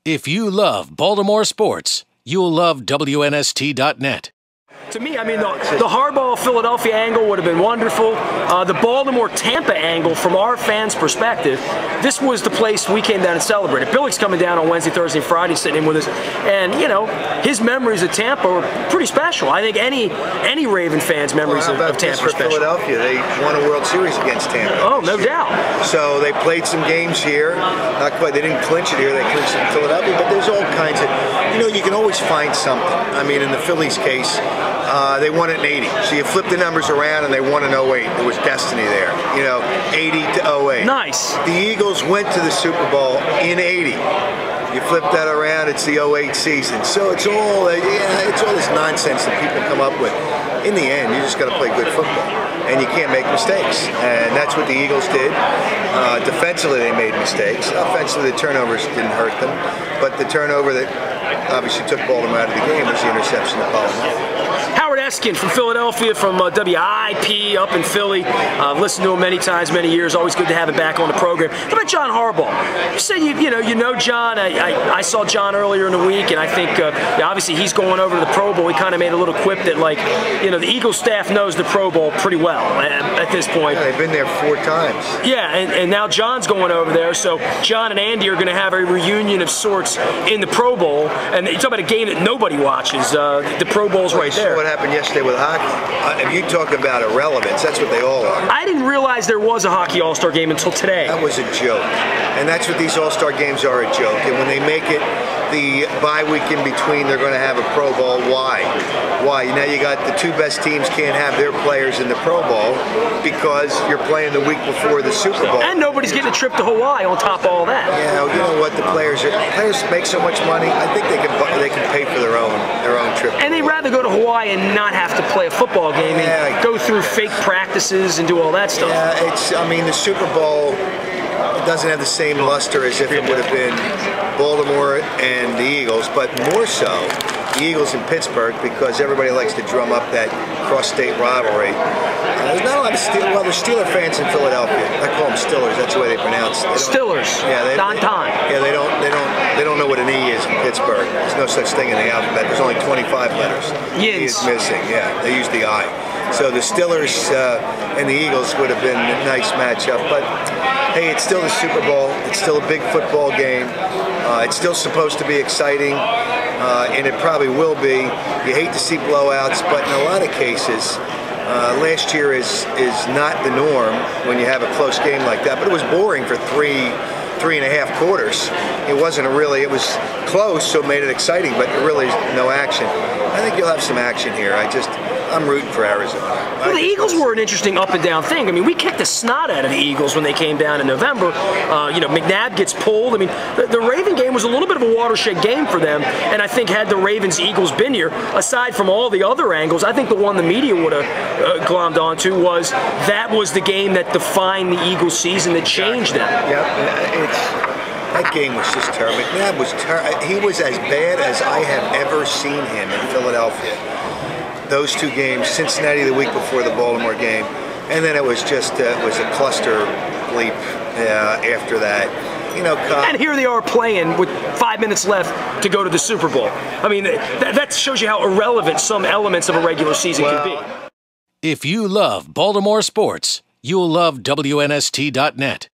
If you love Baltimore sports, you'll love WNST.net. To me, I mean, the Harbaugh-Philadelphia angle would have been wonderful. The Baltimore-Tampa angle, from our fans' perspective, this was the place we came down and celebrated. Billy's coming down on Wednesday, Thursday, and Friday, sitting in with us. And, you know, his memories of Tampa were pretty special. I think any Raven fan's memories of Tampa are special. Philadelphia, they won a World Series against Tampa. Oh, no doubt. So they played some games here. Not quite, they didn't clinch it here. They clinched it in Philadelphia. But there's all kinds of, you know, you can always find something. I mean, in the Phillies case, they won it in 80. So you flip the numbers around and they won in 08. There was destiny there. You know, 80 to 08. Nice. The Eagles went to the Super Bowl in 80. You flip that around, it's the 08 season. So it's all this nonsense that people come up with. In the end, you just got to play good football. And you can't make mistakes. And that's what the Eagles did. Defensively, they made mistakes. Offensively, the turnovers didn't hurt them. But the turnover that obviously took Baltimore out of the game was the interception of Baltimore. Howard Eskin from Philadelphia, from WIP up in Philly. I've listened to him many times, many years. Always good to have him back on the program. How about John Harbaugh? You said you know John. I saw John earlier in the week, and I think obviously he's going over to the Pro Bowl. He kind of made a little quip that, like, you know, the Eagles staff knows the Pro Bowl pretty well at this point. Yeah, they've been there 4 times. Yeah, and now John's going over there. So John and Andy are going to have a reunion of sorts in the Pro Bowl. And you talk about a game that nobody watches. The Pro Bowl's right there. What happened yesterday with hockey? If you talk about irrelevance, that's what they all are. I didn't realize there was a hockey All-Star game until today. That was a joke. And that's what these All-Star games are, a joke. And when they make it the bye week in between, they're going to have a Pro Bowl. Why? Why? Now you got the 2 best teams can't have their players in the Pro Bowl because you're playing the week before the Super Bowl. And nobody's getting a trip to Hawaii on top of all that. Yeah, you know what? The players make so much money. I think they can pay for their own trip. And they'd rather go to Hawaii and not have to play a football game and go through fake practices and do all that stuff. Yeah, I mean, the Super Bowl doesn't have the same luster as if it would have been Baltimore and the Eagles, but more so the Eagles in Pittsburgh, because everybody likes to drum up that cross-state rivalry. There's not a lot of there's Steeler fans in Philadelphia. I call them Stillers. That's the way they pronounce it. Stillers. Yeah, they don't know what an E is in Pittsburgh. There's no such thing in the alphabet. There's only 25 letters. E is missing. Yeah, they use the I. So the Stillers and the Eagles would have been a nice matchup, but hey, it's still the Super Bowl. It's still a big football game. It's still supposed to be exciting, and it probably will be. You hate to see blowouts, but in a lot of cases, last year is not the norm when you have a close game like that. But it was boring for three and a half quarters. It was close, so it made it exciting, but really no action. I think you'll have some action here. I'm rooting for Arizona. Well, the Eagles were an interesting up and down thing. I mean, we kicked the snot out of the Eagles when they came down in November. McNabb gets pulled. I mean, the Raven game was a little bit of a watershed game for them, and I think had the Ravens-Eagles been here, aside from all the other angles, I think the one the media would have glommed onto was that was the game that defined the Eagles season, that changed them. Yep, that game was just terrible. McNabb was terrible. He was as bad as I have ever seen him in Philadelphia. Those 2 games, Cincinnati the week before the Baltimore game, and then it was just it was a cluster bleep after that. You know, and here they are playing with 5 minutes left to go to the Super Bowl. I mean, that shows you how irrelevant some elements of a regular season can be. If you love Baltimore sports, you'll love WNST.net.